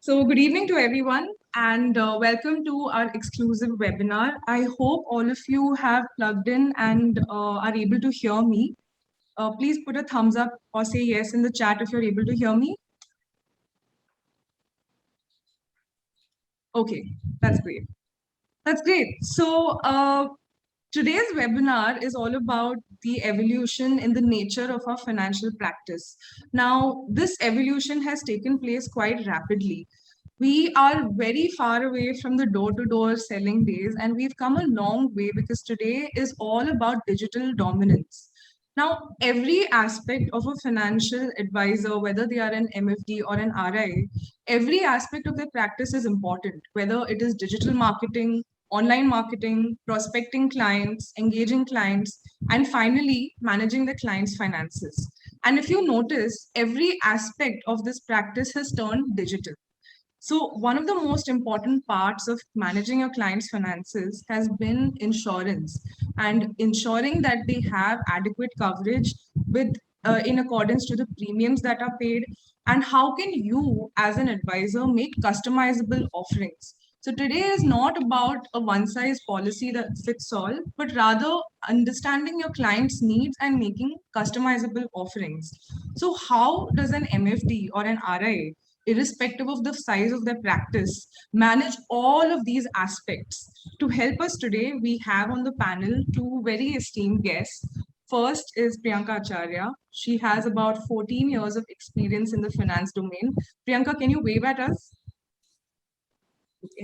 So, good evening to everyone, and welcome to our exclusive webinar. I hope all of you have plugged in and are able to hear me. Please put a thumbs up or say yes in the chat if you're able to hear me. Okay, that's great. That's great. Today's webinar is all about the evolution in the nature of our financial practice. Now, this evolution has taken place quite rapidly. We are very far away from the door-to-door selling days, and we've come a long way because today is all about digital dominance. Now, every aspect of a financial advisor, whether they are an MFD or an RI, every aspect of their practice is important, whether it is digital marketing, online marketing, prospecting clients, engaging clients, and finally managing the client's finances. And if you notice, every aspect of this practice has turned digital. So, one of the most important parts of managing your client's finances has been insurance and ensuring that they have adequate coverage with in accordance to the premiums that are paid. And how can you, as an advisor, make customizable offerings? So, today is not about a one size policy that fits all, but rather understanding your client's needs and making customizable offerings. So, how does an MFD or an RI, irrespective of the size of their practice, manage all of these aspects? To help us today, we have on the panel two very esteemed guests. First is Priyanka Acharya. She has about 14 years of experience in the finance domain. Priyanka, can you wave at us?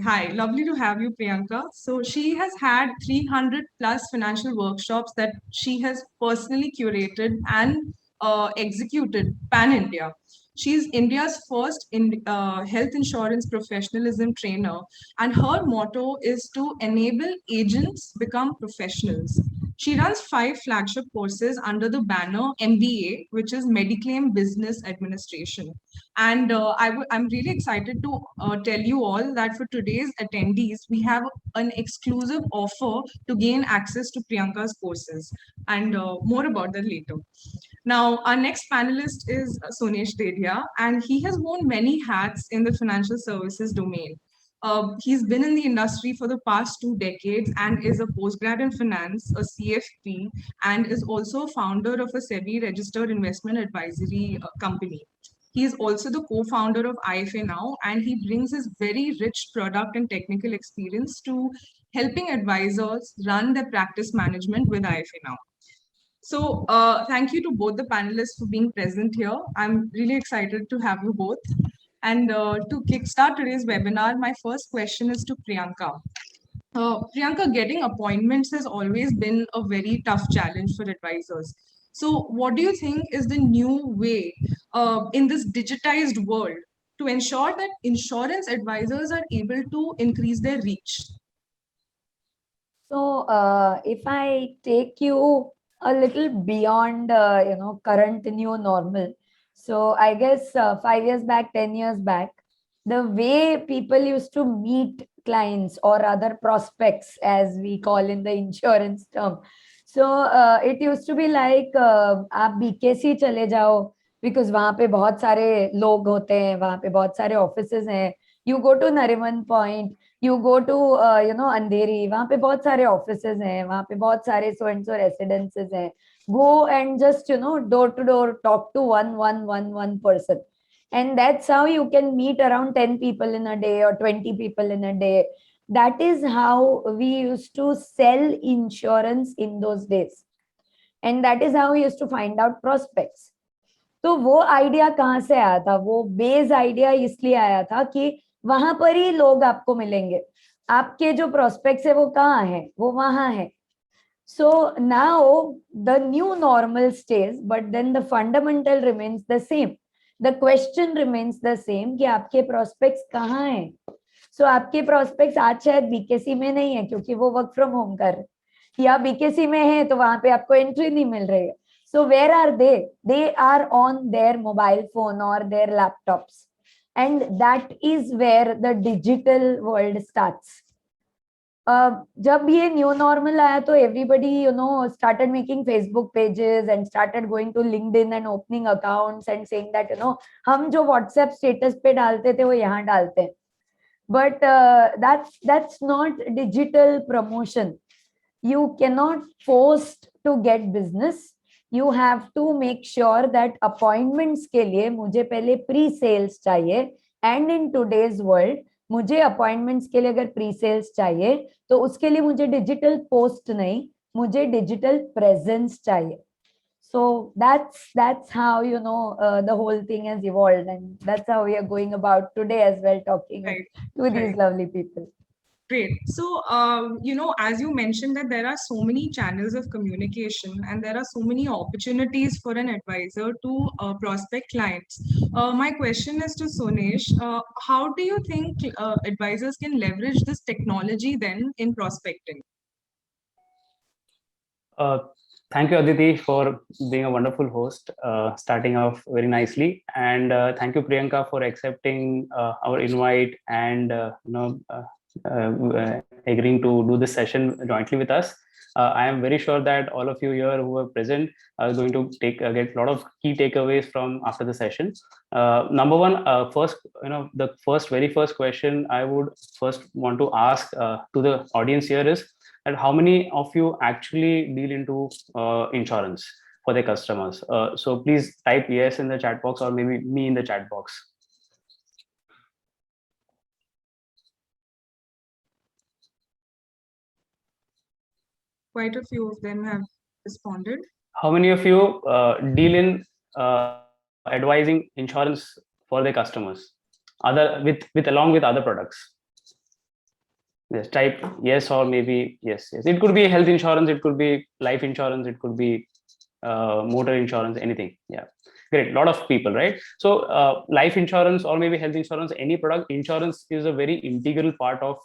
Hi, lovely to have you, Priyanka. So she has had 300 plus financial workshops that she has personally curated and executed pan India. She's India's first health insurance professionalism trainer, and her motto is to enable agents become professionals. She runs 5 flagship courses under the banner MBA, which is Mediclaim Business Administration. And I'm really excited to tell you all that for today's attendees, we have an exclusive offer to gain access to Priyanka's courses. And more about that later. Now, our next panelist is Sonesh Dedia, and he has worn many hats in the financial services domain. He's been in the industry for the past 2 decades and is a postgrad in finance, a CFP, and is also founder of a SEBI registered investment advisory company. He is also the co-founder of IFA Now, and he brings his very rich product and technical experience to helping advisors run their practice management with IFA Now. So, thank you to both the panelists for being present here. I'm really excited to have you both. And to kickstart today's webinar, my first question is to Priyanka. Priyanka, getting appointments has always been a very tough challenge for advisors. So, what do you think is the new way in this digitized world to ensure that insurance advisors are able to increase their reach? So, if I take you a little beyond, current new normal. So, I guess 5 years back, 10 years back, the way people used to meet clients or other prospects, as we call in the insurance term. So, it used to be like, आप BKC चले जाओ, because वहाँ पे बहुत सारे लोग होते हैं, वहाँ पे बहुत सारे offices हैं. You go to Nariman Point, you go to अंधेरी, वहाँ पे बहुत सारे offices हैं, वहाँ पे बहुत सारे so and so residences हैं. Go and just door to door talk to one person, and that's how you can meet around 10 people in a day or 20 people in a day. That is how we used to sell insurance in those days, and that is how we used to find out prospects. तो वो idea कहाँ से आया था? वो base idea इसलिए आया था कि वहां पर ही लोग आपको मिलेंगे. आपके जो प्रोस्पेक्ट्स है वो कहाँ है? वो वहां है. So now the new normal stays, but then the fundamental remains the same. The question remains the same कि आपके prospects कहाँ हैं? So आपके prospects आज शायद बीकेसी में नहीं है क्योंकि वो वर्क फ्रॉम होम कर रहे, या बीकेसी में है तो वहां पे आपको एंट्री नहीं मिल रही है. So where are they? They are on their mobile phone or their laptops. And that is where the digital world starts. जब ये न्यू नॉर्मल आया तो everybody started making Facebook pages and started going to LinkedIn and opening accounts and saying that हम जो WhatsApp status पे डालते थे वो यहाँ डालते हैं. But that's not digital promotion. You cannot force to get business. You have to make sure that appointments के लिए मुझे पहले pre-sales चाहिए. And in today's world मुझे appointments के लिए अगर pre-sales चाहिए तो उसके लिए मुझे digital post नहीं, मुझे digital presence चाहिए. So that's how the whole thing has evolved, and that's how we are going about today as well, talking Right. to these Right. lovely people. Great. So, as you mentioned that there are so many channels of communication and there are so many opportunities for an advisor to prospect clients. My question is to Sonesh, how do you think advisors can leverage this technology then in prospecting? Thank you, Aditi, for being a wonderful host, starting off very nicely. And thank you, Priyanka, for accepting our invite and agreeing to do this session jointly with us. I am very sure that all of you here who are present are going to get a lot of key takeaways from after the session. Number one, first, the very first question I would first want to ask to the audience here is that how many of you actually deal into insurance for their customers? So please type yes in the chat box, or maybe me in the chat box. Quite a few of them have responded. How many of you deal in advising insurance for their customers, along with other products? Yes, type yes or maybe yes. It could be health insurance, it could be life insurance, it could be motor insurance, anything. Yeah, great. A lot of people, right? So life insurance or maybe health insurance, any product, insurance is a very integral part of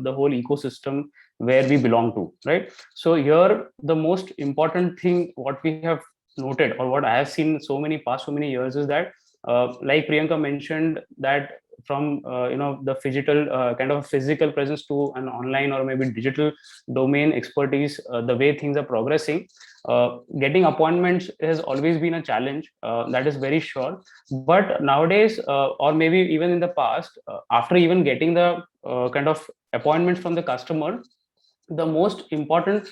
the whole ecosystem where we belong to, right? So here, the most important thing, what we have noted or what I have seen so many years is that, like Priyanka mentioned, that from the kind of physical presence to an online or maybe digital domain expertise, the way things are progressing, getting appointments has always been a challenge, that is very sure. But nowadays, or maybe even in the past, after even getting the kind of appointments from the customer, the most important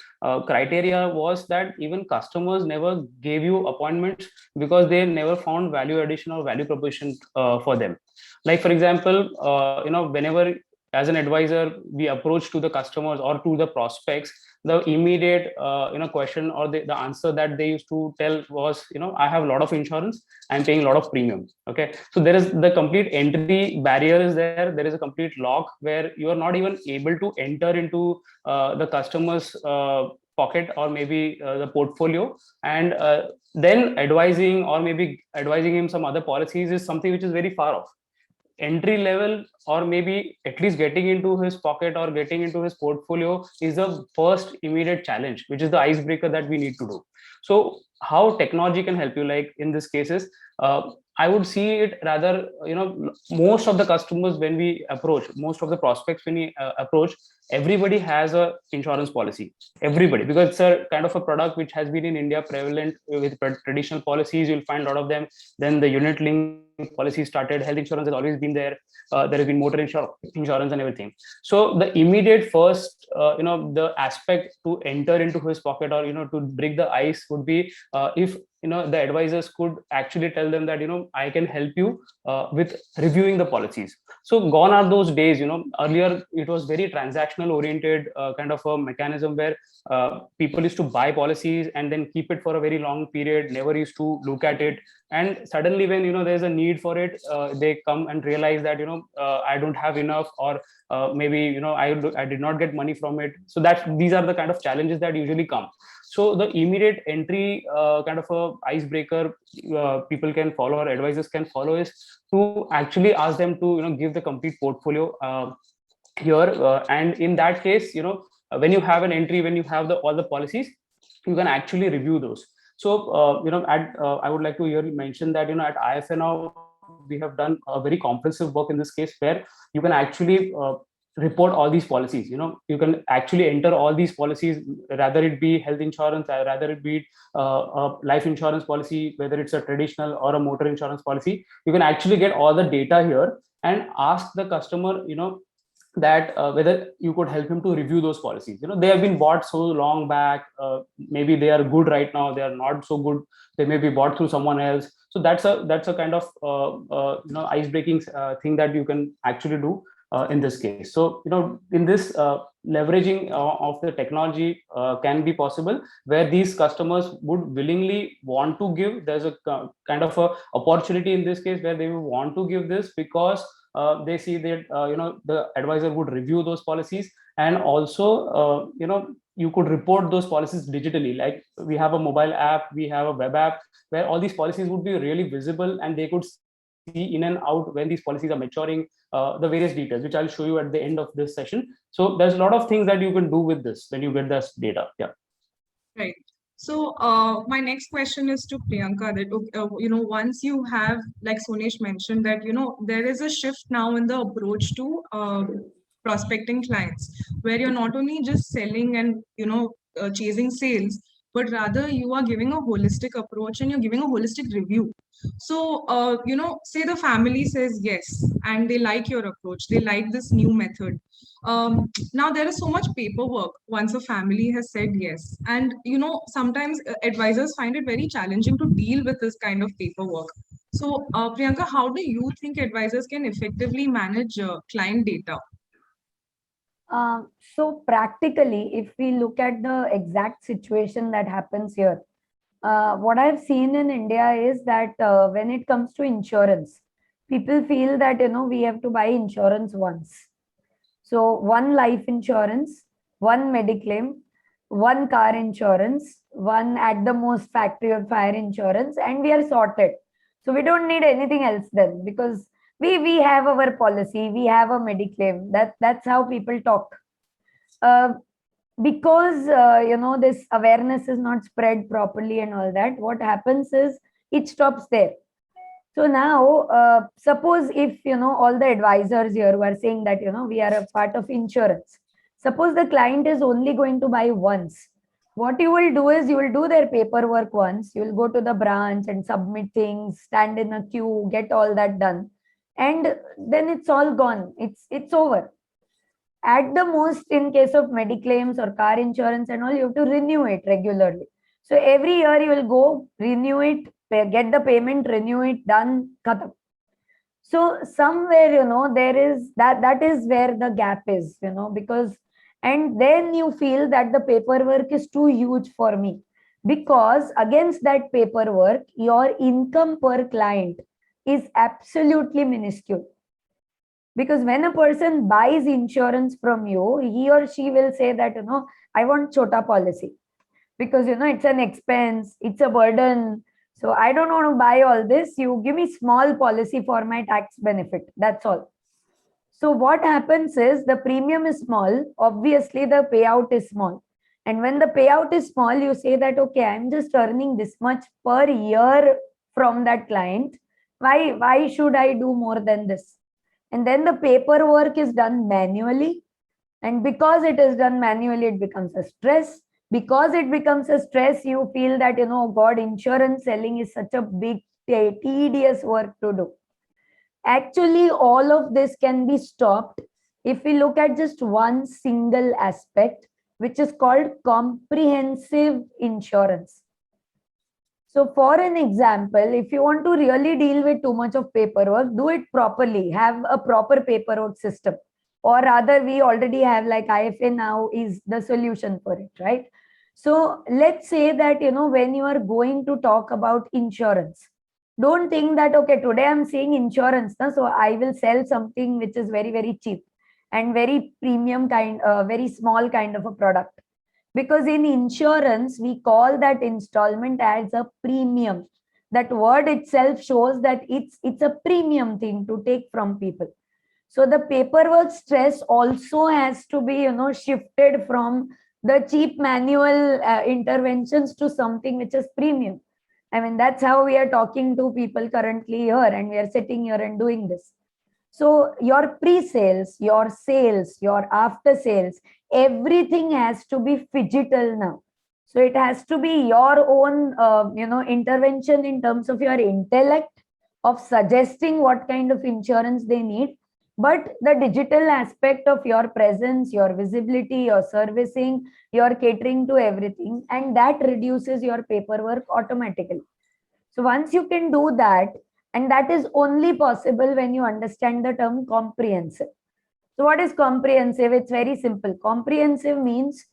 criteria was that even customers never gave you appointments because they never found value addition or value proposition for them. Like for example, whenever as an advisor we approach to the customers or to the prospects, the immediate question or the answer that they used to tell was, I have a lot of insurance, I'm paying a lot of premium. Okay, so there is the complete entry barrier is there is a complete lock where you are not even able to enter into the customer's pocket or maybe the portfolio, and then advising or maybe advising him some other policies is something which is very far off. Entry level or maybe at least getting into his pocket or getting into his portfolio is the first immediate challenge, which is the icebreaker that we need to do. So how technology can help you, like in this cases, I would see it rather, most of the customers when we approach, most of the prospects when we approach, everybody has a insurance policy, everybody, because it's a kind of a product which has been in India prevalent with traditional policies. You'll find a lot of them. Then the unit link policy started. Health insurance has always been there. There has been motor insurance and everything. So the immediate first, the aspect to enter into his pocket or to break the ice would be if the advisors could actually tell them that I can help you with reviewing the policies. So gone are those days. Earlier it was very transactional oriented kind of a mechanism where people used to buy policies and then keep it for a very long period, never used to look at it, and suddenly when there's a need for it, they come and realize that I don't have enough, or maybe I did not get money from it. So these are the kind of challenges that usually come. So the immediate entry kind of a icebreaker people can follow or advisors can follow is to actually ask them to give the complete portfolio here, and in that case, when you have an entry, when you have all the policies, you can actually review those. So I would like to here mention that at IFNO we have done a very comprehensive work in this case where you can actually report all these policies. You can actually enter all these policies, rather it be health insurance, rather it be a life insurance policy, whether it's a traditional or a motor insurance policy. You can actually get all the data here and ask the customer, that whether you could help him to review those policies. They have been bought so long back, maybe they are good right now, they are not so good, they may be bought through someone else. So that's a kind of ice breaking thing that you can actually do in this case. So in this, leveraging of the technology can be possible, where these customers would willingly want to give. There's a kind of a opportunity in this case where they will want to give this, because they see that the advisor would review those policies, and also you could report those policies digitally. Like, we have a mobile app, we have a web app, where all these policies would be really visible, and they could see in and out when these policies are maturing, the various details, which I'll show you at the end of this session. So there's a lot of things that you can do with this when you get this data. Yeah. Right. So my next question is to Priyanka, that once you have, like Sonesh mentioned, that there is a shift now in the approach to prospecting clients, where you're not only just selling and chasing sales, but rather you are giving a holistic approach and you're giving a holistic review. So say the family says yes, and they like your approach, they like this new method. Now there is so much paperwork once a family has said yes, and sometimes advisors find it very challenging to deal with this kind of paperwork. So Priyanka, how do you think advisors can effectively manage client data? So practically, if we look at the exact situation that happens here, what I've seen in India is that when it comes to insurance, people feel that we have to buy insurance once. So one life insurance, one mediclaim, one car insurance, one at the most factory or fire insurance, and we are sorted. So we don't need anything else then, because we have our policy, we have a mediclaim. That's how people talk. Because this awareness is not spread properly and all that, what happens is it stops there. So now, suppose if all the advisors here who are saying that we are a part of insurance, suppose the client is only going to buy once. What you will do is you will do their paperwork once, you will go to the branch and submit things, stand in a queue, get all that done, and then it's all gone. It's over. At the most, in case of mediclaims or car insurance and all, you have to renew it regularly. So every year you will go, renew it, get the payment, renew it, done, khatam. So somewhere, there is that is where the gap is, because, and then you feel that the paperwork is too huge for me, because against that paperwork, your income per client is absolutely minuscule. Because when a person buys insurance from you, he or she will say that, I want chota policy, because, it's an expense, it's a burden. So I don't want to buy all this. You give me small policy for my tax benefit. That's all. So what happens is the premium is small. Obviously, the payout is small. And when the payout is small, you say that, okay, I'm just earning this much per year from that client. Why should I do more than this? And then the paperwork is done manually. And because it is done manually, it becomes a stress. Because it becomes a stress, you feel that, God, insurance selling is such a big, tedious work to do. Actually, all of this can be stopped if we look at just one single aspect, which is called comprehensive insurance. So for an example, if you want to really deal with too much of paperwork, do it properly, have a proper paperwork system. Or rather, we already have, like IFA now is the solution for it, right? So let's say that, when you are going to talk about insurance, don't think that, okay, today I'm saying insurance, so I will sell something which is very, very cheap and very premium kind, very small kind of a product. Because in insurance, we call that installment as a premium. That word itself shows that it's a premium thing to take from people. So the paperwork stress also has to be, shifted from the cheap manual interventions to something which is premium. I mean, that's how we are talking to people currently here, and we are sitting here and doing this. So your pre-sales, your sales, your after sales, everything has to be phygital now. So it has to be your own, intervention in terms of your intellect of suggesting what kind of insurance they need, but the digital aspect of your presence, your visibility, your servicing, your catering to everything, and that reduces your paperwork automatically. So once you can do that, and that is only possible when you understand the term comprehensive. So what is comprehensive? It's very simple. Comprehensive means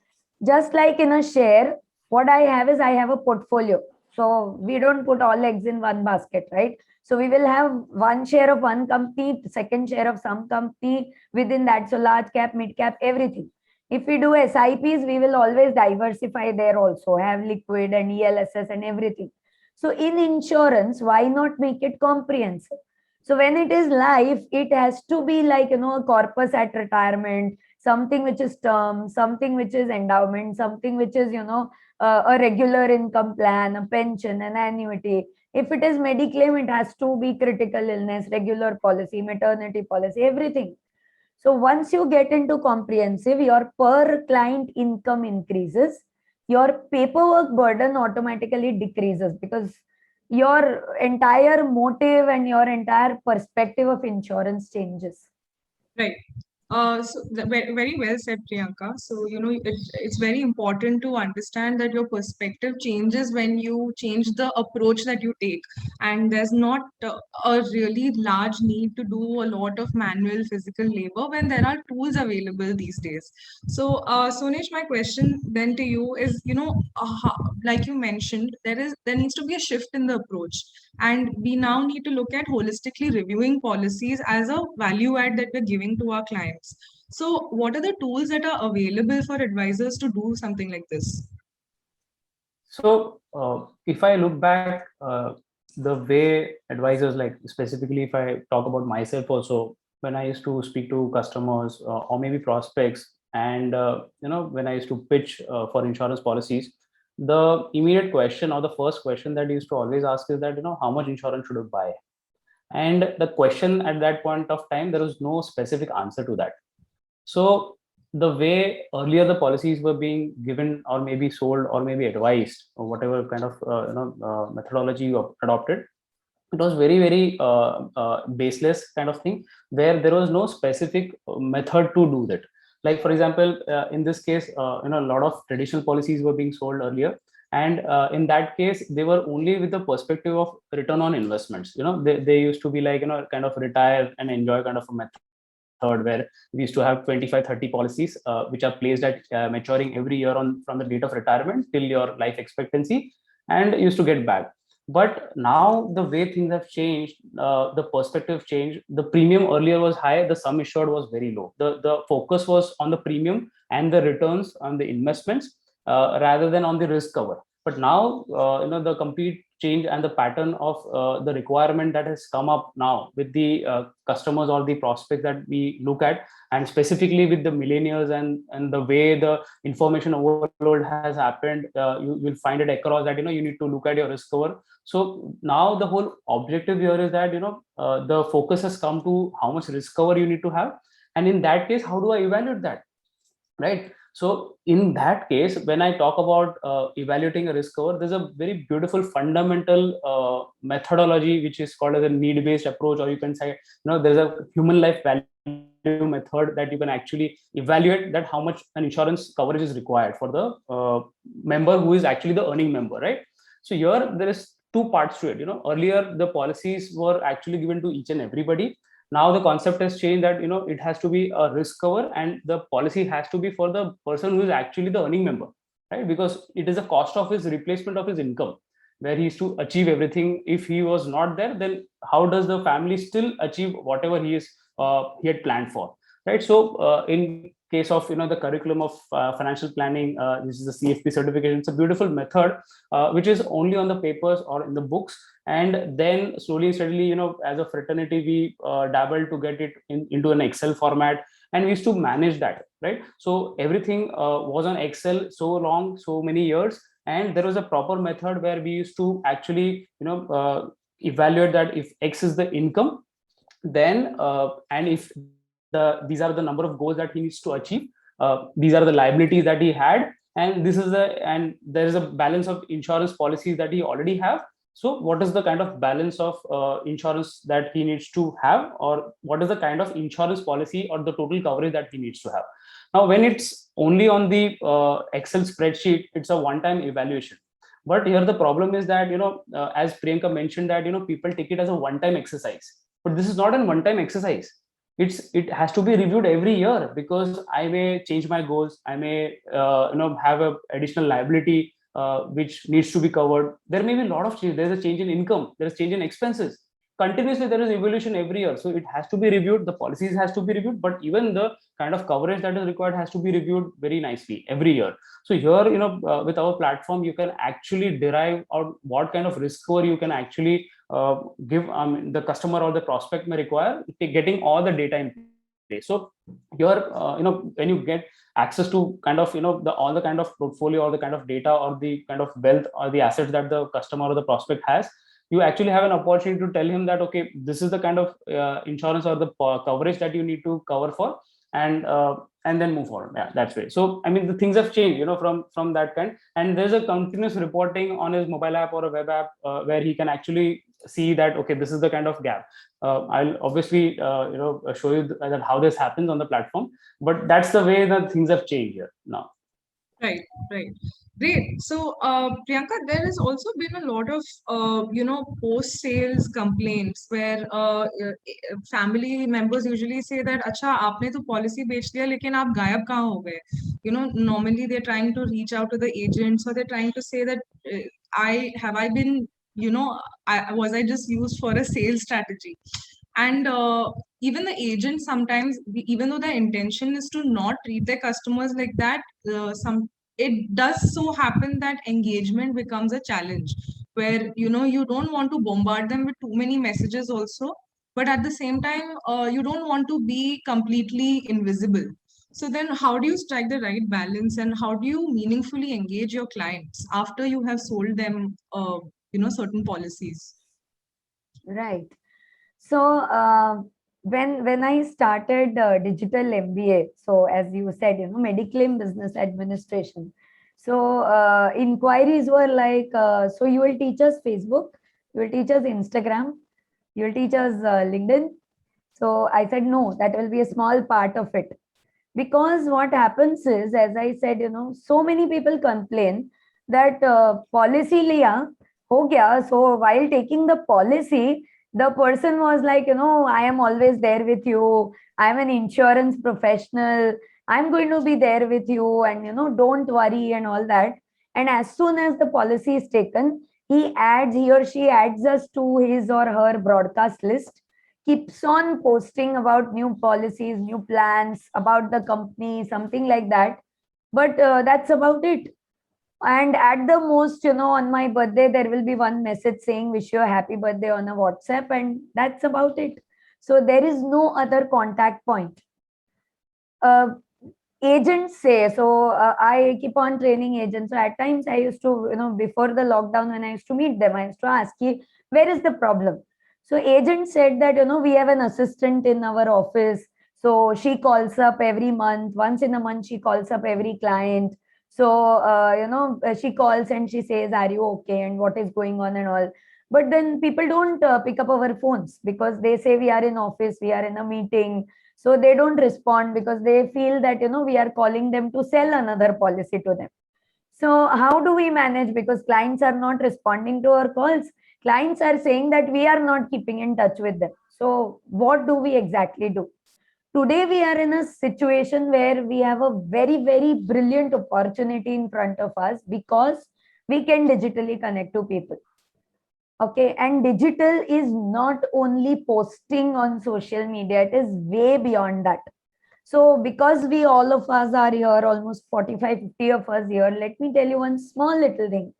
just like in a share, what I have is I have a portfolio. So we don't put all eggs in one basket, right? So we will have one share of one company, second share of some company within that. So large cap, mid cap, everything. If we do SIPs, we will always diversify there also, have liquid and ELSS and everything. So in insurance, why not make it comprehensive? So when it is life, it has to be like, a corpus at retirement, something which is term, something which is endowment, something which is, a regular income plan, a pension, an annuity. If it is mediclaim, it has to be critical illness, regular policy, maternity policy, everything. So once you get into comprehensive, your per client income increases, your paperwork burden automatically decreases because your entire motive and your entire perspective of insurance changes. Right. Very, very well said, Priyanka. So, it's very important to understand that your perspective changes when you change the approach that you take. And there's not a really large need to do a lot of manual physical labor when there are tools available these days. So, Sonesh, my question then to you is, like you mentioned, there needs to be a shift in the approach, and we now need to look at holistically reviewing policies as a value add that we're giving to our clients. So, what are the tools that are available for advisors to do something like this? So if I look back, the way advisors, like specifically if I talk about myself also, when I used to speak to customers or maybe prospects, and when I used to pitch for insurance policies, the immediate question or the first question that I used to always ask is that, how much insurance should I buy? And the question at that point of time, there was no specific answer to that. So the way earlier the policies were being given or maybe sold or maybe advised or whatever kind of methodology you adopted, it was very very baseless kind of thing, where there was no specific method to do that. Like for example, in this case, a lot of traditional policies were being sold earlier, and in that case they were only with the perspective of return on investments. They used to be like, kind of retire and enjoy kind of a method where we used to have 25 30 policies which are placed at maturing every year on from the date of retirement till your life expectancy, and used to get back. But now the way things have changed, the perspective changed. The premium earlier was high, the sum assured was very low. The focus was on the premium and the returns on the investments rather than on the risk cover. But now the complete change and the pattern of the requirement that has come up now with the customers or the prospects that we look at, and specifically with the millennials, and the way the information overload has happened, you will find it across that you need to look at your risk cover. So now the whole objective here is that the focus has come to how much risk cover you need to have, and in that case, how do I evaluate that, right? So in that case, when I talk about evaluating a risk cover, there's a very beautiful fundamental methodology which is called as a need-based approach, or you can say, there's a human life value method that you can actually evaluate that how much an insurance coverage is required for the member who is actually the earning member, right? So here there is two parts to it. Earlier the policies were actually given to each and everybody. Now the concept has changed that it has to be a risk cover, and the policy has to be for the person who is actually the earning member, right? Because it is a cost of his replacement of his income, where he is to achieve everything. If he was not there, then how does the family still achieve whatever he had planned for, right? So in case of the curriculum of financial planning, this is the CFP certification. It's a beautiful method which is only on the papers or in the books, and then slowly and steadily, as a fraternity, we dabbled to get it into an Excel format, and we used to manage that, right? So everything was on Excel so long, so many years, and there was a proper method where we used to actually evaluate that if X is the income, then and if these are the number of goals that he needs to achieve, these are the liabilities that he had, and there is a balance of insurance policies that he already have. So what is the kind of balance of insurance that he needs to have, or what is the kind of insurance policy or the total coverage that he needs to have? Now when it's only on the Excel spreadsheet, it's a one time evaluation. But here the problem is that, as Priyanka mentioned, that people take it as a one time exercise, but this is not a one time exercise. It has to be reviewed every year, because I may change my goals, I may have a additional liability which needs to be covered. There may be a lot of change. There's a change in income, there's change in expenses. Continuously there is evolution every year, so it has to be reviewed, the policies has to be reviewed, but even the kind of coverage that is required has to be reviewed very nicely every year. So here, with our platform, you can actually derive out what kind of risk score you can actually give the customer or the prospect may require, getting all the data in place. So here, when you get access to kind of all the kind of portfolio or the kind of data or the kind of wealth or the assets that the customer or the prospect has, you actually have an opportunity to tell him that, okay, this is the kind of insurance or the coverage that you need to cover for, and then move forward. Yeah, that's right. So I mean, the things have changed, from that kind. And there's a continuous reporting on his mobile app or a web app where he can actually see that, okay, this is the kind of gap. I'll obviously show you that how this happens on the platform, but that's the way that things have changed here now. Right, right. Great. So, Priyanka, there has also been a lot of, post-sales complaints where family members usually say that, "Acha, आपने तो policy बेच दिया, लेकिन आप गायब कहाँ हो गए?" Normally they're trying to reach out to the agents, or they're trying to say that, I been, was I just used for a sales strategy? And even the agents sometimes, even though their intention is to not treat their customers like that, it does so happen that engagement becomes a challenge, where you don't want to bombard them with too many messages also, but at the same time you don't want to be completely invisible. So then how do you strike the right balance, and how do you meaningfully engage your clients after you have sold them certain policies? Right. So when I started digital MBA, so as you said, Mediclaim Business Administration. So inquiries were like, so you will teach us Facebook, you will teach us Instagram, you will teach us LinkedIn. So I said, no, that will be a small part of it. Because what happens is, as I said, so many people complain that policy liya, ho gaya. So while taking the policy, the person was like, I am always there with you. I'm an insurance professional. I'm going to be there with you, and don't worry and all that. And as soon as the policy is taken, he or she adds us to his or her broadcast list, keeps on posting about new policies, new plans, about the company, something like that. But that's about it. And at the most, on my birthday, there will be one message saying, wish you a happy birthday on a WhatsApp, and that's about it. So there is no other contact point. Agents say, so I keep on training agents. So at times I used to, before the lockdown, when I used to meet them, I used to ask, where is the problem? So agent said that, we have an assistant in our office. So she calls up every month. Once in a month, she calls up every client. So, she calls and she says, are you okay? And what is going on and all. But then people don't pick up our phones, because they say we are in office, we are in a meeting. So they don't respond, because they feel that, we are calling them to sell another policy to them. So how do we manage? Because clients are not responding to our calls. Clients are saying that we are not keeping in touch with them. So what do we exactly do? Today, we are in a situation where we have a very, very brilliant opportunity in front of us, because we can digitally connect to people. Okay, and digital is not only posting on social media, it is way beyond that. So because we all of us are here, almost 45, 50 of us here, let me tell you one small little thing.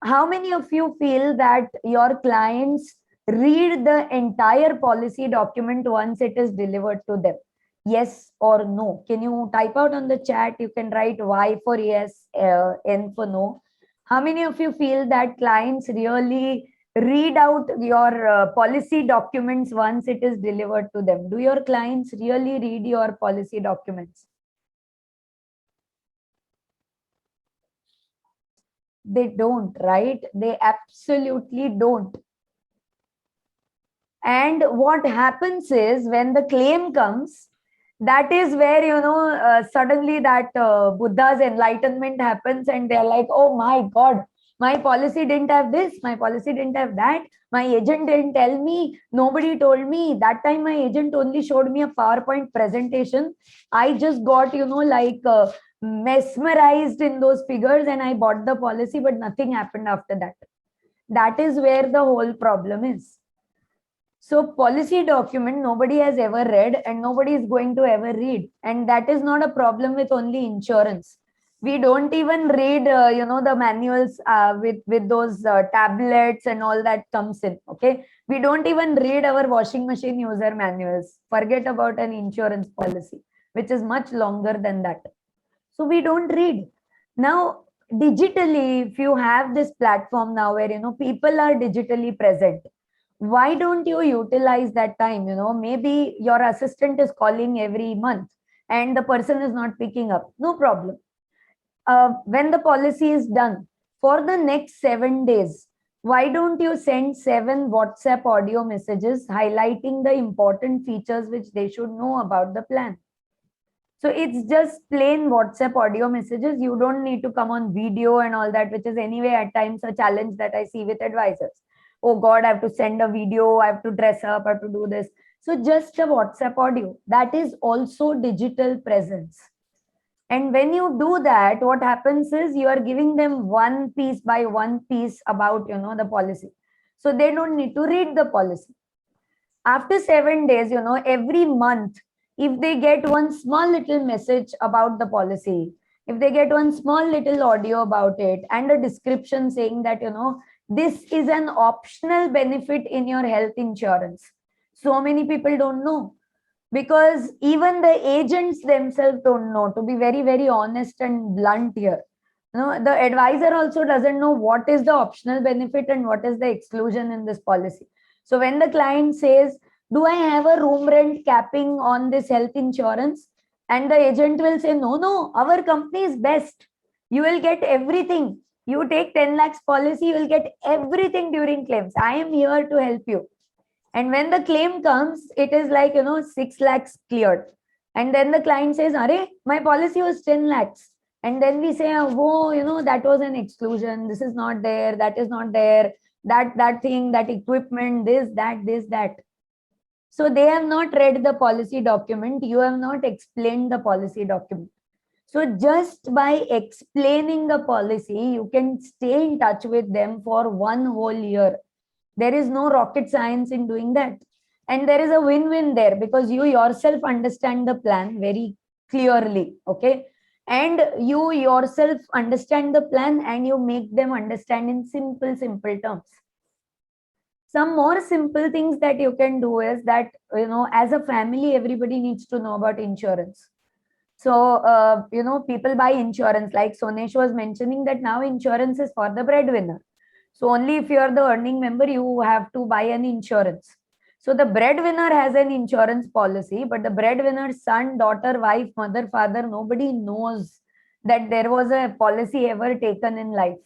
How many of you feel that your clients read the entire policy document once it is delivered to them? Yes or no? Can you type out on the chat? You can write Y for yes, N for no. How many of you feel that clients really read out your policy documents once it is delivered to them? Do your clients really read your policy documents? They don't, right? They absolutely don't. And what happens is when the claim comes, that is where, suddenly that Buddha's enlightenment happens and they're like, oh my God, my policy didn't have this, my policy didn't have that, my agent didn't tell me, nobody told me. That time my agent only showed me a PowerPoint presentation. I just got, mesmerized in those figures and I bought the policy, but nothing happened after that. That is where the whole problem is. So policy document nobody has ever read and nobody is going to ever read. And that is not a problem with only insurance. We don't even read, the manuals with those tablets and all that comes in. Okay. We don't even read our washing machine user manuals. Forget about an insurance policy, which is much longer than that. So we don't read. Now, digitally, if you have this platform now where, people are digitally present, why don't you utilize that time? Maybe your assistant is calling every month and the person is not picking up. No problem. When the policy is done, for the next 7 days, why don't you send 7 WhatsApp audio messages highlighting the important features which they should know about the plan? So it's just plain WhatsApp audio messages. You don't need to come on video and all that, which is anyway at times a challenge that I see with advisors. Oh God, I have to send a video, I have to dress up, I have to do this. So just a WhatsApp audio, that is also digital presence. And when you do that, what happens is you are giving them one piece by one piece about, the policy. So they don't need to read the policy. After 7 days, every month, if they get one small little message about the policy, if they get one small little audio about it and a description saying that, this is an optional benefit in your health insurance. So many people don't know, because even the agents themselves don't know, to be very, very honest and blunt here. The advisor also doesn't know what is the optional benefit and what is the exclusion in this policy. So when the client says, do I have a room rent capping on this health insurance? And the agent will say, no, our company is best. You will get everything. You take 10 lakhs policy, you will get everything during claims. I am here to help you. And when the claim comes, it is like, 6 lakhs cleared. And then the client says, Arey, my policy was 10 lakhs. And then we say, oh, that was an exclusion. This is not there. That is not there. That thing, that equipment, this, that. So they have not read the policy document. You have not explained the policy document. So just by explaining the policy, you can stay in touch with them for 1 whole year. There is no rocket science in doing that. And there is a win-win there, because you yourself understand the plan very clearly. Okay. And you yourself understand the plan and you make them understand in simple terms. Some more simple things that you can do is that, as a family, everybody needs to know about insurance. So, people buy insurance, like Sonesh was mentioning that now insurance is for the breadwinner. So only if you are the earning member, you have to buy an insurance. So the breadwinner has an insurance policy, but the breadwinner's son, daughter, wife, mother, father, nobody knows that there was a policy ever taken in life.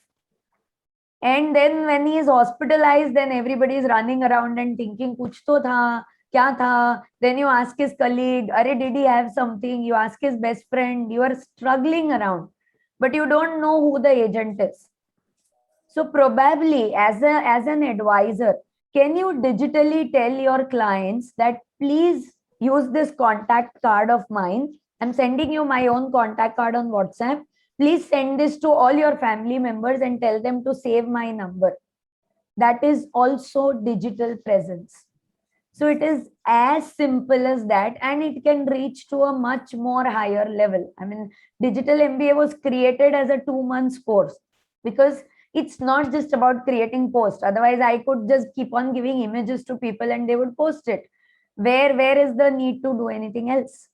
And then when he is hospitalized, then everybody is running around and thinking, kuch to tha, kya tha? Then you ask his colleague, Arey, did he have something? You ask his best friend, you are struggling around, but you don't know who the agent is. So probably as an advisor, can you digitally tell your clients that please use this contact card of mine? I'm sending you my own contact card on WhatsApp. Please send this to all your family members and tell them to save my number. That is also digital presence. So it is as simple as that, and it can reach to a much more higher level. I mean, digital MBA was created as a 2-month course, because it's not just about creating posts. Otherwise, I could just keep on giving images to people and they would post it. Where is the need to do anything else?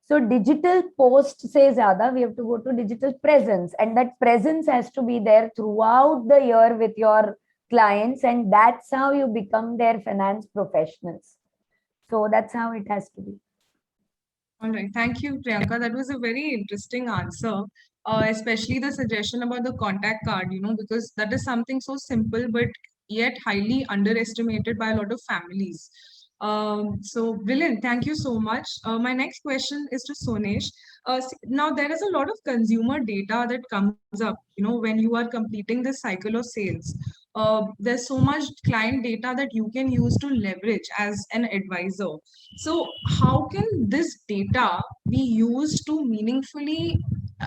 So digital post se zyada, we have to go to digital presence, and that presence has to be there throughout the year with your clients, and that's how you become their finance professionals. So that's how it has to be. All right. Thank you, Priyanka. That was a very interesting answer, especially the suggestion about the contact card, because that is something so simple but yet highly underestimated by a lot of families. So brilliant. Thank you so much. My next question is to Sonesh. Now, there is a lot of consumer data that comes up, when you are completing this cycle of sales. There's so much client data that you can use to leverage as an advisor. So, how can this data be used to meaningfully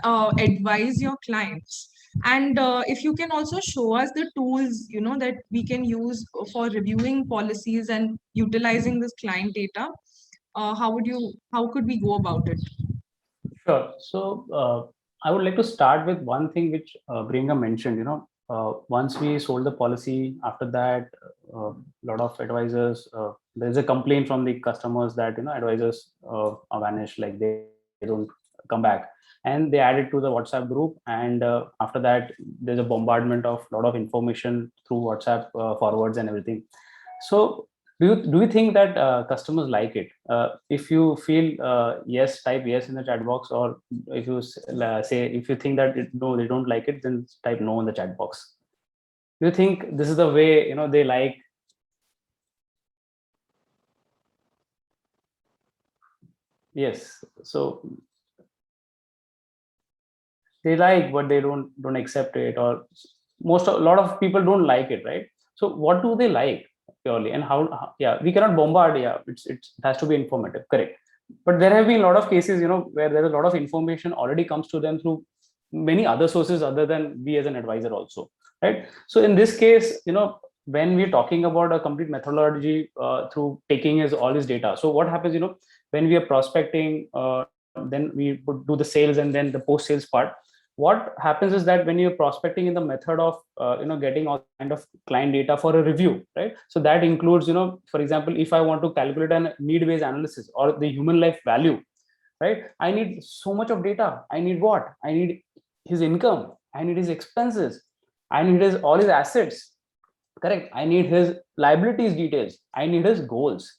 advise your clients? And if you can also show us the tools, that we can use for reviewing policies and utilizing this client data, how could we go about it? Sure. So I would like to start with one thing which Priyanka mentioned. Once we sold the policy, after that, a lot of advisors, there's a complaint from the customers that advisors are vanished, like they don't come back, and they added to the WhatsApp group. And after that, there's a bombardment of a lot of information through WhatsApp forwards and everything. So do you think that customers like it? If you feel yes, type yes in the chat box, or if you say if you think that no, they don't like it, then type no in the chat box. Do you think this is the way they like? Yes. So they like, but they don't accept it, or a lot of people don't like it, right? So what do they like purely, and how yeah, we cannot bombard. Yeah, it has to be informative, correct? But there have been a lot of cases where there's a lot of information already comes to them through many other sources other than we as an advisor also, right? So in this case, when we're talking about a complete methodology through taking all this data, so what happens, when we are prospecting, then we would do the sales and then the post sales part. What happens is that when you're prospecting in the method of getting all kind of client data for a review, right? So that includes, for example, if I want to calculate a need based analysis or the human life value, right? I need so much of data. I need what? I need his income, I need his expenses, I need his all his assets, correct? I need his liabilities details, I need his goals,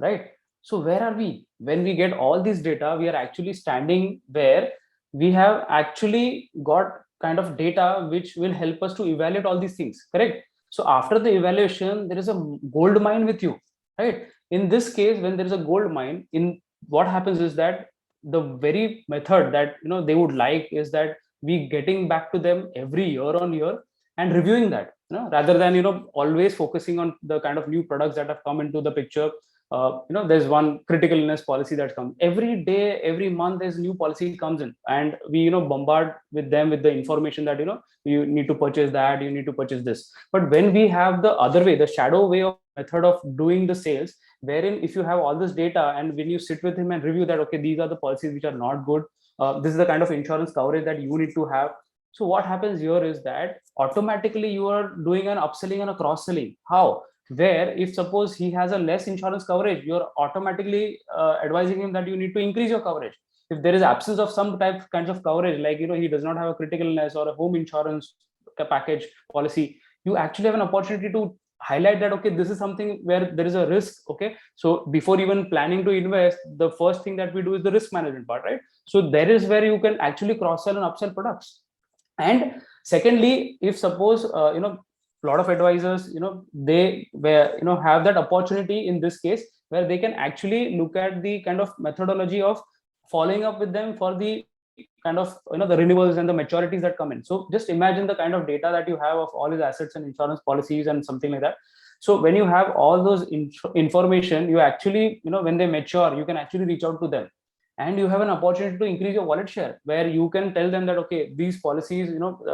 right? So where are we when we get all this data? We are actually standing where we have actually got kind of data which will help us to evaluate all these things, correct? So after the evaluation, there is a gold mine with you, right? In this case, when there is a gold mine, in what happens is that the very method that they would like is that we getting back to them every year on year and reviewing that, rather than always focusing on the kind of new products that have come into the picture. There's one critical illness policy that comes every day, every month. There's new policy comes in, and we bombard with them with the information that you need to purchase that, you need to purchase this. But when we have the other way, the shadow way of method of doing the sales, wherein if you have all this data and when you sit with him and review that, okay, these are the policies which are not good, this is the kind of insurance coverage that you need to have. So what happens here is that automatically you are doing an upselling and a cross selling. How? Where if suppose he has a less insurance coverage, you're automatically advising him that you need to increase your coverage. If there is absence of some kinds of coverage, like he does not have a critical illness or a home insurance package policy, you actually have an opportunity to highlight that, okay, this is something where there is a risk. Okay, so before even planning to invest, the first thing that we do is the risk management part, right? So there is where you can actually cross sell and upsell products. And secondly, if suppose a lot of advisors they where have that opportunity in this case, where they can actually look at the kind of methodology of following up with them for the kind of the renewals and the maturities that come in. So just imagine the kind of data that you have of all his assets and insurance policies and something like that. So when you have all those information, you actually when they mature, you can actually reach out to them, and you have an opportunity to increase your wallet share, where you can tell them that, okay, these policies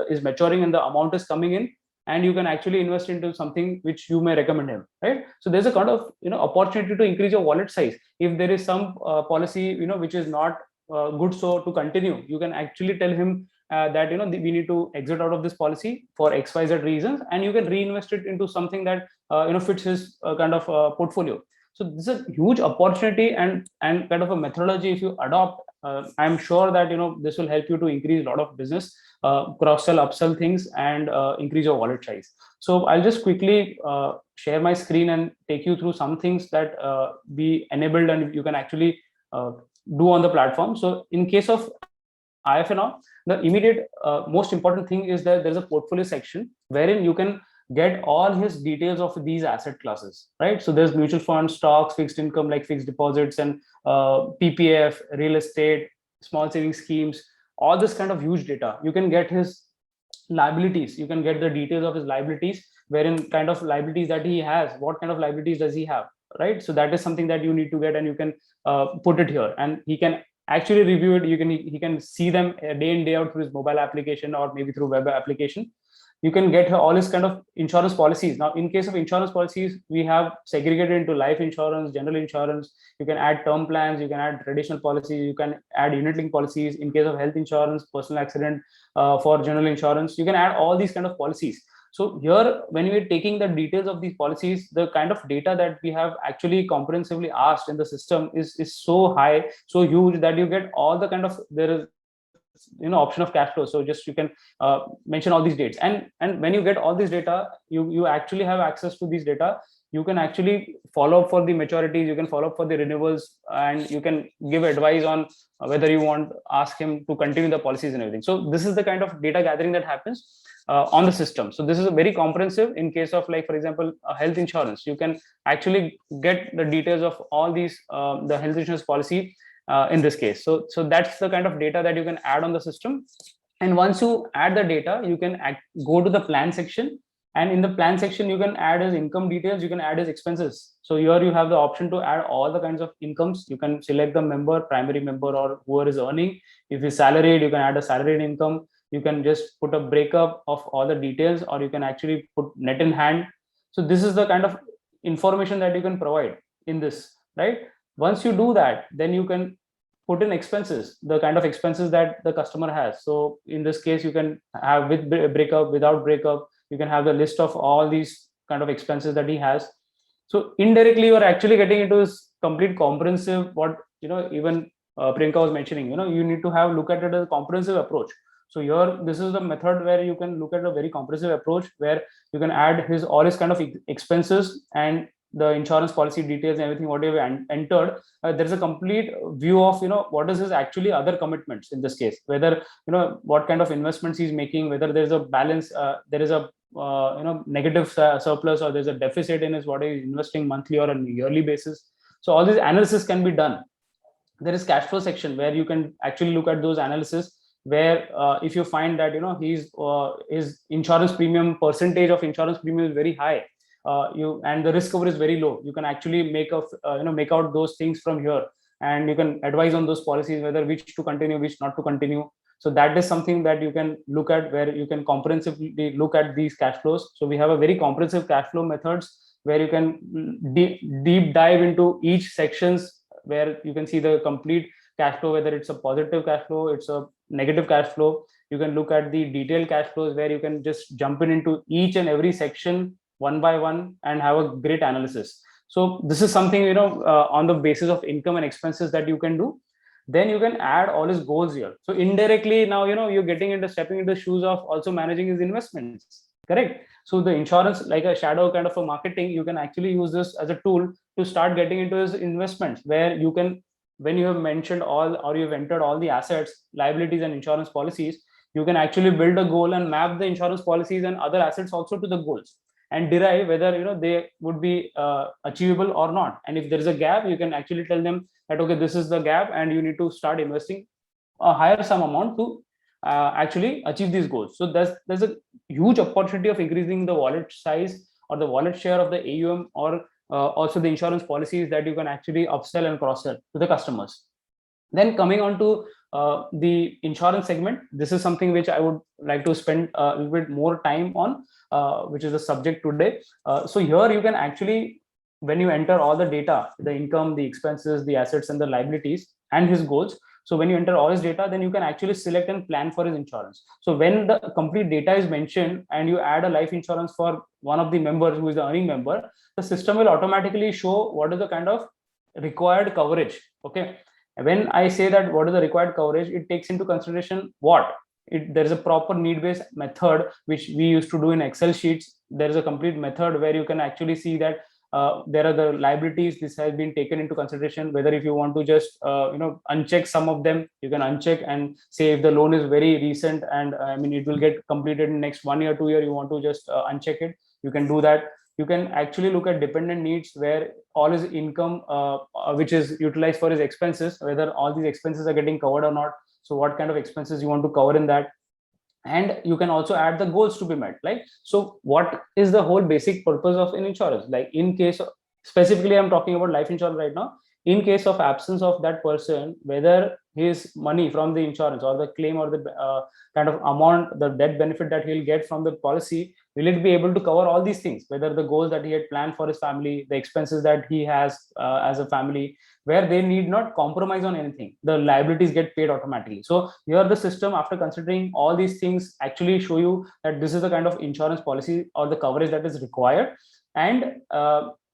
is maturing and the amount is coming in, and you can actually invest into something which you may recommend him, right? So there's a kind of opportunity to increase your wallet size. If there is some policy which is not good, so to continue, you can actually tell him that we need to exit out of this policy for XYZ reasons, and you can reinvest it into something that fits his kind of portfolio. So this is a huge opportunity and kind of a methodology if you adopt I'm sure that this will help you to increase a lot of business, cross sell, upsell things, and increase your wallet size. So I'll just quickly share my screen and take you through some things that we enabled and you can actually do on the platform. So in case of IFNO, the immediate most important thing is that there's a portfolio section wherein you can get all his details of these asset classes, right? So there's mutual funds, stocks, fixed income like fixed deposits, and PPF, real estate, small saving schemes, all this kind of huge data. You can get his liabilities, you can get the details of his liabilities, wherein kind of liabilities that he has, what kind of liabilities does he have, right? So that is something that you need to get, and you can put it here, and he can actually review it. He can see them day in day out through his mobile application or maybe through web application. You can get all his kind of insurance policies. Now in case of insurance policies, we have segregated into life insurance, general insurance. You can add term plans, you can add traditional policies, you can add unit link policies. In case of health insurance, personal accident, for general insurance, you can add all these kind of policies. So here, when we're taking the details of these policies, the kind of data that we have actually comprehensively asked in the system is so high, so huge, that you get all the kind of, there is option of cash flow. So just you can mention all these dates, and when you get all this data, you actually have access to these data. You can actually follow up for the maturities, you can follow up for the renewals, and you can give advice on whether you want ask him to continue the policies and everything. So this is the kind of data gathering that happens on the system. So this is a very comprehensive. In case of, like, for example, health insurance, you can actually get the details of all these the health insurance policy in this case. So that's the kind of data that you can add on the system. And once you add the data, you can go to the plan section, and in the plan section you can add his income details, you can add his expenses. So here you have the option to add all the kinds of incomes. You can select the member, primary member, or whoever is earning. If he's salaried, you can add a salaried income. You can just put a breakup of all the details, or you can actually put net in hand. So this is the kind of information that you can provide in this, right? Once you do that, then you can put in expenses, the kind of expenses that the customer has. So in this case, you can have with breakup, without breakup. You can have the list of all these kind of expenses that he has. So indirectly, you are actually getting into this complete comprehensive, what even Priyanka was mentioning. You need to have look at it as a comprehensive approach. So here, this is the method where you can look at a very comprehensive approach, where you can add all his kind of expenses and the insurance policy details and everything, whatever entered. There's a complete view of what is his actually other commitments in this case, whether what kind of investments he's making, whether there's a balance, there is a negative surplus, or there's a deficit in his what he's investing monthly or on a yearly basis. So all this analysis can be done. There is cash flow section where you can actually look at those analysis, where if you find that his insurance premium, percentage of insurance premium is very high, and the risk cover is very low, you can actually make out those things from here, and you can advise on those policies, whether which to continue, which not to continue. So that is something that you can look at, where you can comprehensively look at these cash flows. So we have a very comprehensive cash flow methods, where you can deep dive into each sections, where you can see the complete cash flow, whether it's a positive cash flow, it's a negative cash flow. You can look at the detailed cash flows, where you can just jump into each and every section one by one and have a great analysis. So this is something on the basis of income and expenses that you can do. Then you can add all his goals here. So indirectly now you're stepping into the shoes of also managing his investments, correct? So the insurance, like a shadow kind of a marketing, you can actually use this as a tool to start getting into his investments, where you can, when you have mentioned all, or you've entered all the assets, liabilities, and insurance policies, you can actually build a goal and map the insurance policies and other assets also to the goals, and derive whether they would be achievable or not. And if there is a gap, you can actually tell them that, okay, this is the gap, and you need to start investing a higher sum amount to actually achieve these goals. So there's a huge opportunity of increasing the wallet size or the wallet share of the AUM, or also the insurance policies that you can actually upsell and cross sell to the customers. Then coming on to the insurance segment, this is something which I would like to spend a little bit more time on, which is the subject today. So here you can actually, when you enter all the data, the income, the expenses, the assets, and the liabilities, and his goals. So when you enter all his data, then you can actually select and plan for his insurance. So when the complete data is mentioned and you add a life insurance for one of the members who is the earning member, the system will automatically show what is the kind of required coverage. Okay. When I say that what is the required coverage, it takes into consideration what there is a proper need-based method which we used to do in Excel sheets. There is a complete method where you can actually see that there are the liabilities. This has been taken into consideration. Whether if you want to just uncheck some of them, you can uncheck and say if the loan is very recent and I mean it will get completed in next 1 year, 2 year, you want to just uncheck it. You can do that. You can actually look at dependent needs where all his income which is utilized for his expenses, whether all these expenses are getting covered or not. So what kind of expenses you want to cover in that. And you can also add the goals to be met. Like, so what is the whole basic purpose of an insurance? Like in case of, specifically I'm talking about life insurance right now. In case of absence of that person, whether his money from the insurance or the claim or the kind of amount, the death benefit that he'll get from the policy, will it be able to cover all these things, whether the goals that he had planned for his family, the expenses that he has as a family, where they need not compromise on anything, the liabilities get paid automatically. So here the system, after considering all these things, actually show you that this is the kind of insurance policy or the coverage that is required. And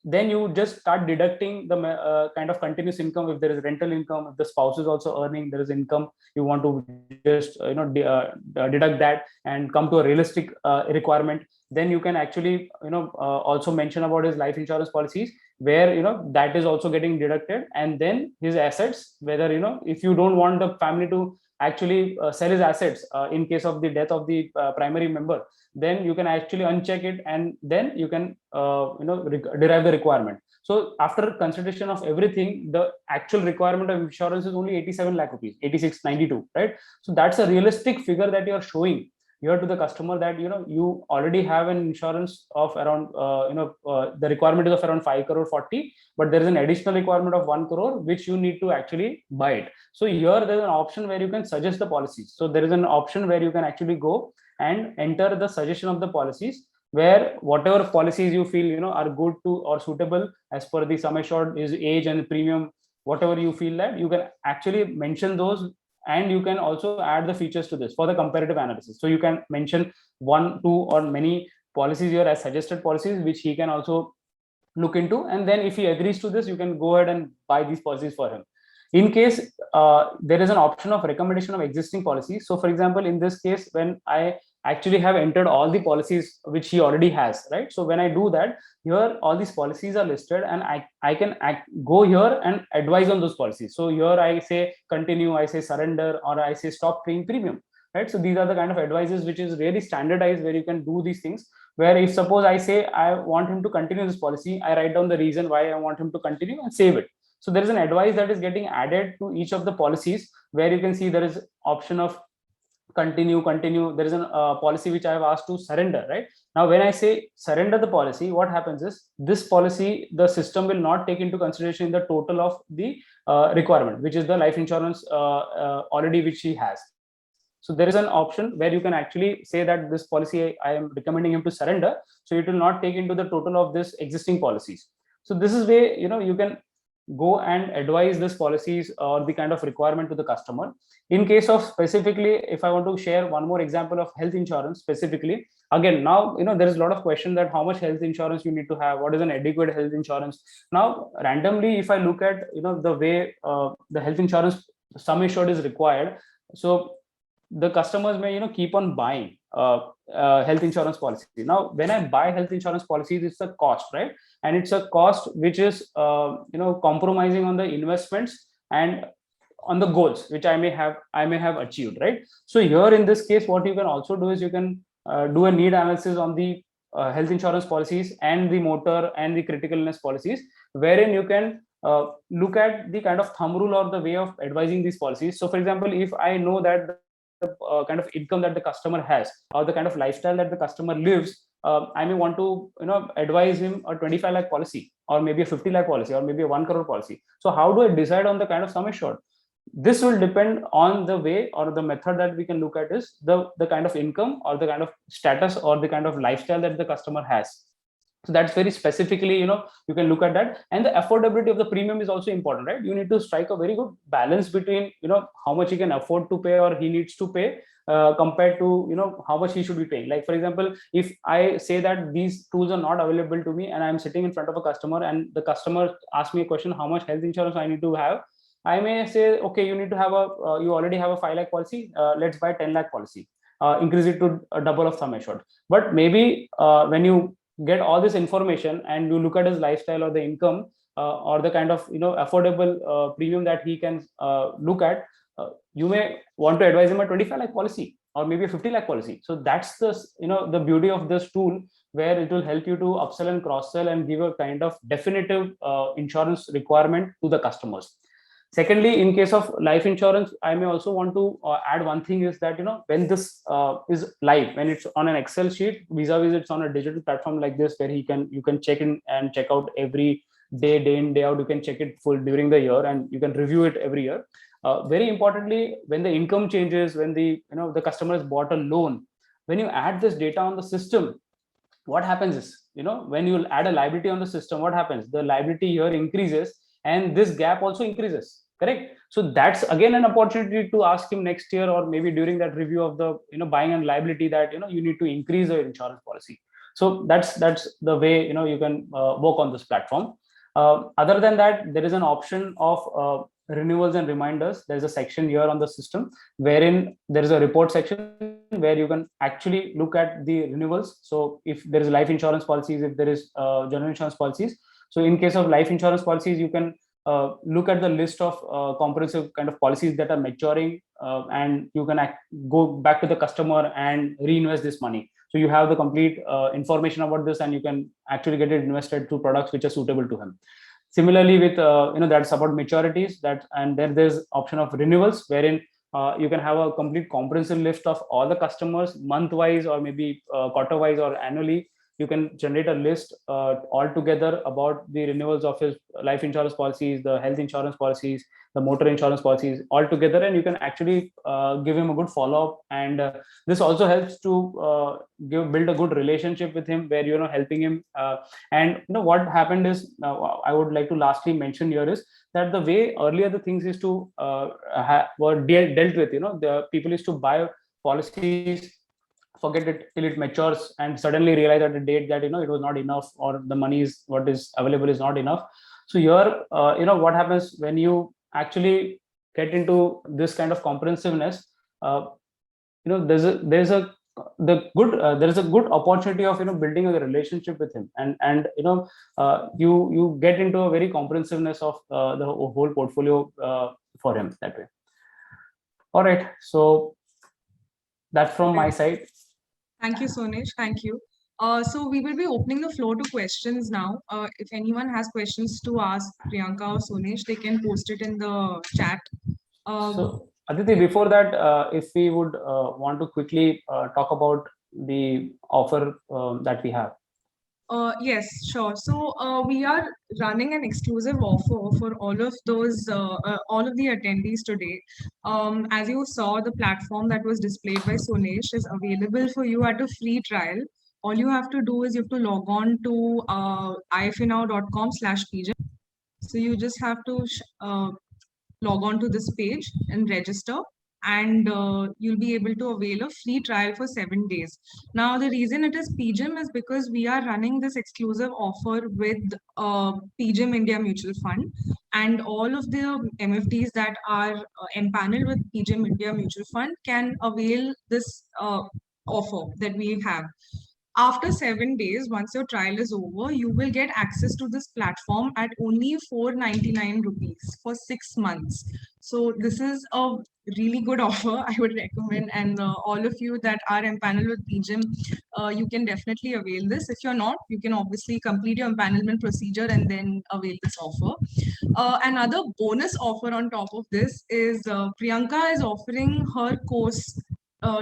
then you just start deducting the kind of continuous income. If there is rental income, if the spouse is also earning, there is income, you want to just deduct that and come to a realistic requirement. Then you can actually also mention about his life insurance policies where that is also getting deducted. And then his assets, whether if you don't want the family to actually sell his assets in case of the death of the primary member, then you can actually uncheck it and then you can derive the requirement. So after consideration of everything, the actual requirement of insurance is only 87 lakh rupees, 8692, right? So that's a realistic figure that you are showing here to the customer, that you already have an insurance of around the requirement is of around 5 crore 40, but there is an additional requirement of 1 crore which you need to actually buy it. So here there's an option where you can suggest the policies. So there is an option where you can actually go and enter the suggestion of the policies, where whatever policies you feel are good to or suitable as per the sum assured, his age and premium, whatever you feel that you can actually mention those. And you can also add the features to this for the comparative analysis. So you can mention 1, 2 or many policies here as suggested policies which he can also look into, and then if he agrees to this, you can go ahead and buy these policies for him. In case there is an option of recommendation of existing policies. So for example, in this case, when I actually have entered all the policies which he already has, right? So when I do that, here all these policies are listed, and I can go here and advise on those policies. So here I say continue, I say surrender, or I say stop paying premium, right? So these are the kind of advices which is really standardized, where you can do these things. Where if suppose I say I want him to continue this policy, I write down the reason why I want him to continue and save it. So there is an advice that is getting added to each of the policies, where you can see there is option of continue. There is a policy which I have asked to surrender, right? Now when I say surrender the policy, what happens is this policy, the system will not take into consideration the total of the requirement, which is the life insurance already which he has. So there is an option where you can actually say that this policy I am recommending him to surrender, so it will not take into the total of this existing policies. So this is where you can go and advise this policies or the kind of requirement to the customer. In case of specifically, if I want to share one more example of health insurance specifically, again, now there is a lot of question that how much health insurance you need to have, what is an adequate health insurance. Now randomly, if I look at the way the health insurance sum assured is required, so the customers may keep on buying health insurance policy. Now when I buy health insurance policies, it's a cost, right? And it's a cost which is compromising on the investments and on the goals which I may have achieved, right? So here in this case, what you can also do is you can do a need analysis on the health insurance policies and the motor and the critical illness policies, wherein you can look at the kind of thumb rule or the way of advising these policies. So for example, if I know that the kind of income that the customer has or the kind of lifestyle that the customer lives, I may want to advise him a 25 lakh policy, or maybe a 50 lakh policy, or maybe a 1 crore policy. So how do I decide on the kind of sum assured? This will depend on the way or the method that we can look at is the kind of income or the kind of status or the kind of lifestyle that the customer has. So that's very specifically, you can look at that. And the affordability of the premium is also important, right? You need to strike a very good balance between, how much he can afford to pay or he needs to pay compared to, how much he should be paying. Like, for example, if I say that these tools are not available to me and I'm sitting in front of a customer and the customer asks me a question, how much health insurance I need to have? I may say, okay, you need to have you already have a 5 lakh policy. Let's buy 10 lakh policy. Increase it to a double of sum assured. But maybe when you get all this information and you look at his lifestyle or the income or the kind of affordable premium that he can look at, you may want to advise him a 25 lakh policy or maybe a 50 lakh policy. So that's the the beauty of this tool, where it will help you to upsell and cross sell and give a kind of definitive insurance requirement to the customers. Secondly, in case of life insurance, I may also want to add one thing, is that when this is live, when it's on an Excel sheet, vis-a-vis it's on a digital platform like this, where you can check in and check out every day in, day out. You can check it full during the year, and you can review it every year. Very importantly, when the income changes, when the customer has bought a loan, when you add this data on the system, what happens is, when you add a liability on the system, what happens? The liability here increases, and this gap also increases, correct? So that's again an opportunity to ask him next year, or maybe during that review of the buying and liability, that you need to increase your insurance policy. So that's the way you can work on this platform. Other than that, there is an option of renewals and reminders. There's a section here on the system wherein there is a report section where you can actually look at the renewals. So if there is life insurance policies, if there is general insurance policies, so in case of life insurance policies, you can look at the list of comprehensive kind of policies that are maturing, and you can go back to the customer and reinvest this money. So you have the complete information about this, and you can actually get it invested through products which are suitable to him. Similarly, with that's about maturities, and then there's option of renewals, wherein you can have a complete comprehensive list of all the customers, month wise or maybe quarter wise or annually. You can generate a list altogether about the renewals of his life insurance policies, the health insurance policies, the motor insurance policies altogether, and you can actually give him a good follow-up. And this also helps to build a good relationship with him, where helping him. And what happened is, I would like to lastly mention here is that the way earlier the things is to were dealt with, the people used to buy policies, forget it till it matures, and suddenly realize at the date that it was not enough, or the money is what is available is not enough. So here what happens when you actually get into this kind of comprehensiveness, there is a good opportunity of building a relationship with him, and you get into a very comprehensiveness of the whole portfolio for him that way. All right, so that's from my side. Thank you, Sonesh. Thank you. So we will be opening the floor to questions now. If anyone has questions to ask Priyanka or Sonesh, they can post it in the chat. So Aditi, before that, if we would want to quickly talk about the offer that we have. Yes, sure. So we are running an exclusive offer for all of the attendees today. As you saw, the platform that was displayed by Sonesh is available for you at a free trial. All you have to do is you have to log on to ifinow.com/pgym. So you just have to log on to this page and register, and you'll be able to avail a free trial for 7 days. Now, the reason it is PGIM is because we are running this exclusive offer with PGIM India Mutual Fund, and all of the MFDs that are empaneled with PGIM India Mutual Fund can avail this offer that we have. After 7 days, once your trial is over, you will get access to this platform at only 499 rupees for 6 months. So this is a really good offer, I would recommend. And all of you that are empaneled with PGIM, you can definitely avail this. If you're not, you can obviously complete your empanelment procedure and then avail this offer. Another bonus offer on top of this is Priyanka is offering her course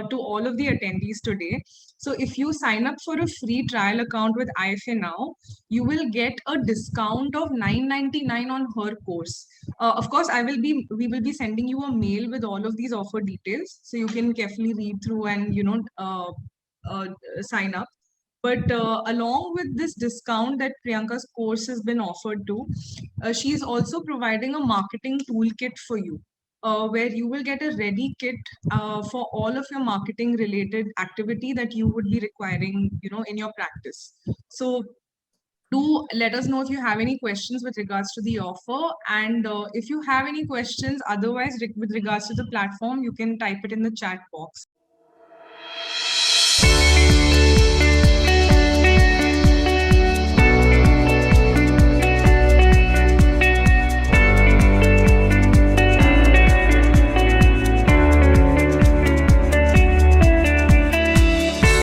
to all of the attendees today. So if you sign up for a free trial account with IFA Now, you will get a discount of $9.99 on her course. Of course, we will be sending you a mail with all of these offer details, so you can carefully read through and sign up. But along with this discount that Priyanka's course has been offered to, she is also providing a marketing toolkit for you. Where you will get a ready kit for all of your marketing related activity that you would be requiring, in your practice. So do let us know if you have any questions with regards to the offer. And if you have any questions otherwise with regards to the platform, you can type it in the chat box.